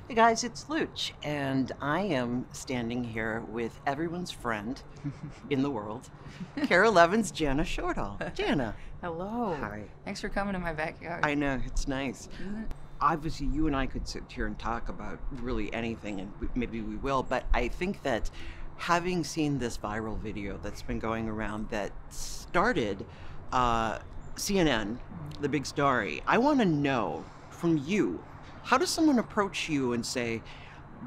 Hey guys, it's Looch, and I am standing here with everyone's friend in the world, KARE 11's Jana Shortal. Jana. Hello. Hi. Thanks for coming to my backyard. I know, it's nice. Isn't it? Obviously, you and I could sit here and talk about really anything, and maybe we will, but I think that having seen this viral video that's been going around that started CNN, the big story, I want to know from you, how does someone approach you and say,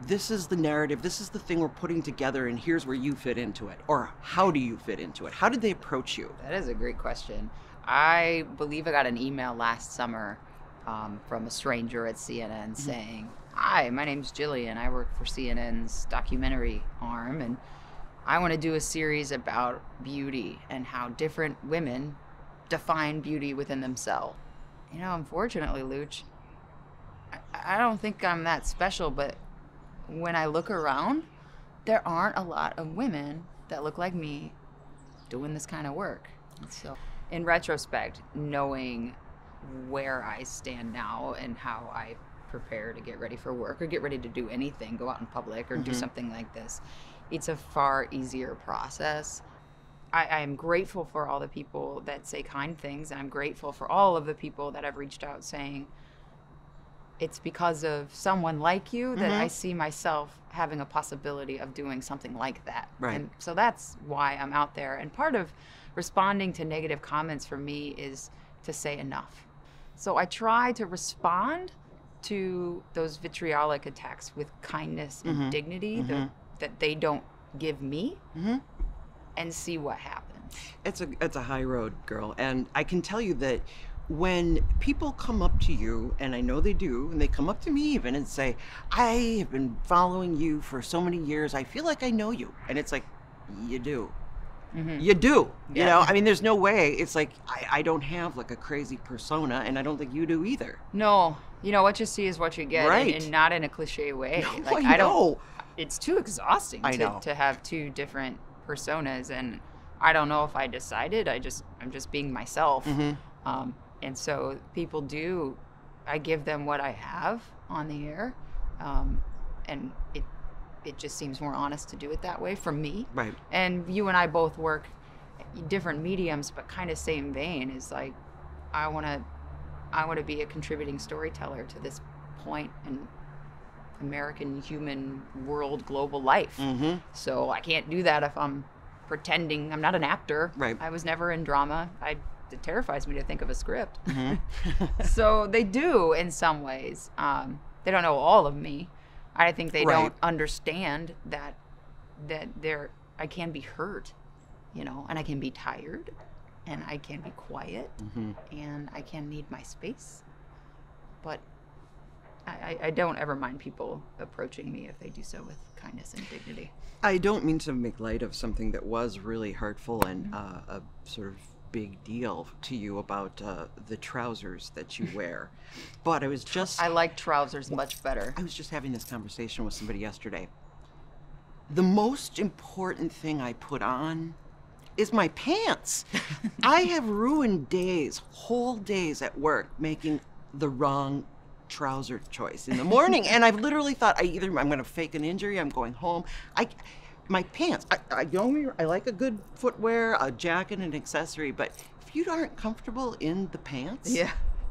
this is the narrative, this is the thing we're putting together, and here's where you fit into it? Or how do you fit into it? How did they approach you? That is a great question. I believe I got an email last summer from a stranger at CNN saying, "Hi, my name's Jillian. I work for CNN's documentary arm, and I want to do a series about beauty and how different women define beauty within themselves." You know, unfortunately, Luch, I don't think I'm that special, but when I look around, there aren't a lot of women that look like me doing this kind of work. And so, in retrospect, knowing where I stand now and how I prepare to get ready for work or get ready to do anything, go out in public or do something like this, it's a far easier process. I am grateful for all the people that say kind things, and I'm grateful for all of the people that have reached out saying, it's because of someone like you that I see myself having a possibility of doing something like that. Right. And so that's why I'm out there. And part of responding to negative comments for me is to say enough. So I try to respond to those vitriolic attacks with kindness and dignity that they don't give me, and see what happens. It's a high road, girl, and I can tell you that when people come up to you, and I know they do, and they come up to me even and say, I have been following you for so many years, I feel like I know you. And it's like, you do. You do. You know, I mean, there's no way. It's like, I don't have like a crazy persona, and I don't think you do either. No, you know, what you see is what you get, Right. and not in a cliche way. No, Like, I don't. know. It's too exhausting I know. to have two different personas, and I don't know if I decided. I'm just being myself. And so people do, I give them what I have on the air, and it just seems more honest to do it that way for me. Right. And you and I both work different mediums, but kind of same vein. Is like, I want to be a contributing storyteller to this point in American human world global life. So I can't do that if I'm pretending. I'm not an actor. Right. I was never in drama. It terrifies me to think of a script. So they do in some ways. They don't know all of me. I think they don't understand that I can be hurt, you know, and I can be tired, and I can be quiet, and I can need my space. But I don't ever mind people approaching me if they do so with kindness and dignity. I don't mean to make light of something that was really hurtful and a sort of big deal to you about the trousers that you wear, but I was just... I like trousers much better. I was just having this conversation with somebody yesterday. The most important thing I put on is my pants. I have ruined days, whole days at work, making the wrong trouser choice in the morning, and I've literally thought I'm going to fake an injury, I'm going home. My pants, I like a good footwear, a jacket, an accessory, but if you aren't comfortable in the pants,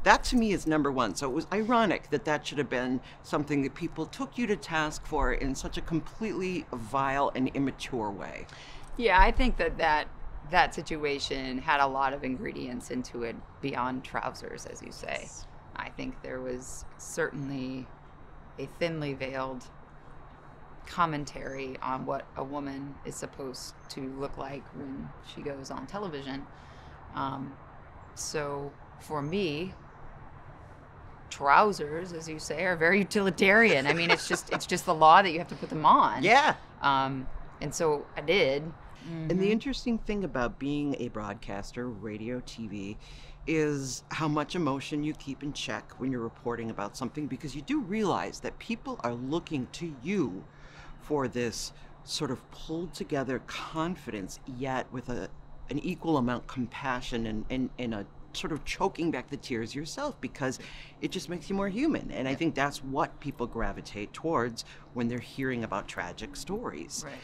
that to me is number one. So it was ironic that should have been something that people took you to task for in such a completely vile and immature way. Yeah, I think that situation had a lot of ingredients into it beyond trousers, as you say. I think there was certainly a thinly veiled commentary on what a woman is supposed to look like when she goes on television. So for me, trousers, as you say, are very utilitarian. I mean, it's just the law that you have to put them on. Yeah. And so I did. And the interesting thing about being a broadcaster, radio, TV, is how much emotion you keep in check when you're reporting about something, because you do realize that people are looking to you for this sort of pulled together confidence, yet with an equal amount compassion and a sort of choking back the tears yourself because it just makes you more human. And I think that's what people gravitate towards when they're hearing about tragic stories. Right.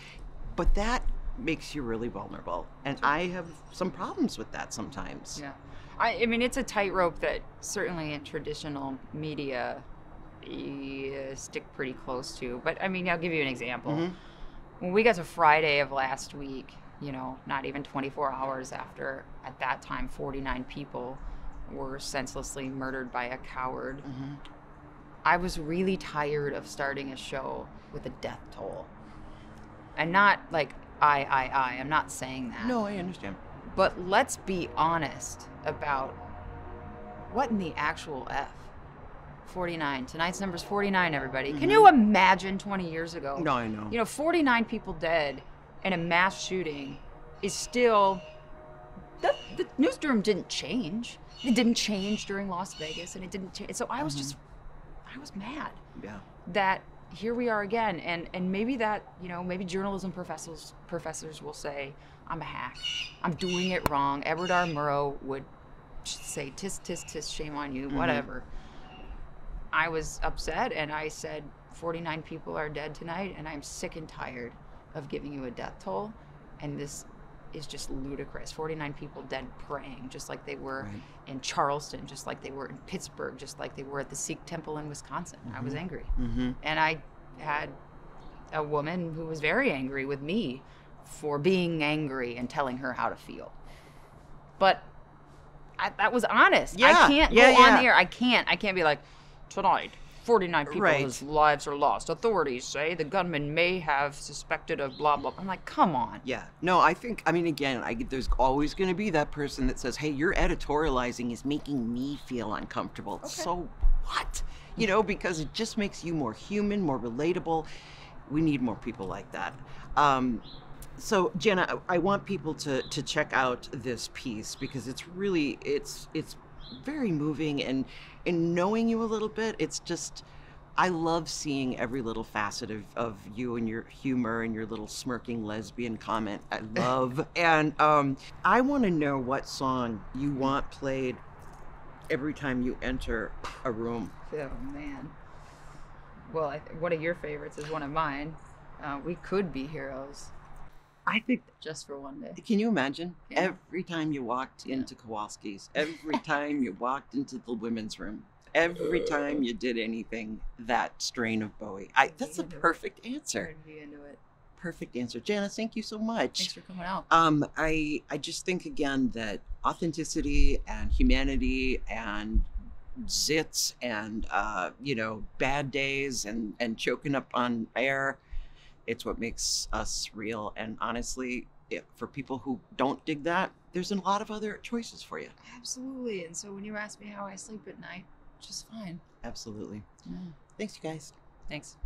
But that makes you really vulnerable. And I have some problems with that sometimes. Yeah. I mean, it's a tightrope that certainly in traditional media you stick pretty close to. But I mean, I'll give you an example. Mm-hmm. When we got to Friday of last week, you know, not even 24 hours after, at that time, 49 people were senselessly murdered by a coward. Mm-hmm. I was really tired of starting a show with a death toll. And not like, I'm not saying that. No, I understand. But let's be honest about what in the actual F? 49. Tonight's number's 49, everybody. Mm-hmm. Can you imagine 20 years ago? No, I know. You know, 49 people dead in a mass shooting is still... The newsroom didn't change. It didn't change during Las Vegas, and it didn't change. So I was just... I was mad. Yeah. That here we are again, and maybe that, you know, maybe journalism professors will say, I'm a hack. I'm doing it wrong. Edward R. Murrow would say, tis, tis, tis, shame on you, whatever. I was upset, and I said, 49 people are dead tonight, and I'm sick and tired of giving you a death toll, and this is just ludicrous. 49 people dead praying, just like they were in Charleston, just like they were in Pittsburgh, just like they were at the Sikh temple in Wisconsin. I was angry. And I had a woman who was very angry with me for being angry and telling her how to feel. But that was honest. Yeah. I can't go on the air. I can't be like, tonight, 49 people's lives are lost. Authorities say the gunman may have suspected of blah, blah. I'm like, come on. Yeah. No, I mean, again, there's always going to be that person that says, hey, your editorializing is making me feel uncomfortable. Okay. So what? You know, because it just makes you more human, more relatable. We need more people like that. So, Jana, I want people to check out this piece because it's really, it's very moving, and in knowing you a little bit, it's just, I love seeing every little facet of you and your humor and your little smirking lesbian comment. I love. And I want to know what song you want played every time you enter a room. Oh, man. Well, one of your favorites is one of mine. We Could Be Heroes. I think just for one day. Can you imagine? Yeah. Every time you walked into Kowalski's, every time you walked into the women's room, every time you did anything, that strain of Bowie. That's a perfect answer. I'd be into it. Perfect answer. Jana, thank you so much. Thanks for coming out. I just think again that authenticity and humanity and zits and bad days and choking up on air, it's what makes us real. And honestly, for people who don't dig that, there's a lot of other choices for you. Absolutely. And so when you ask me how I sleep at night, just fine. Absolutely. Yeah. Thanks, you guys. Thanks.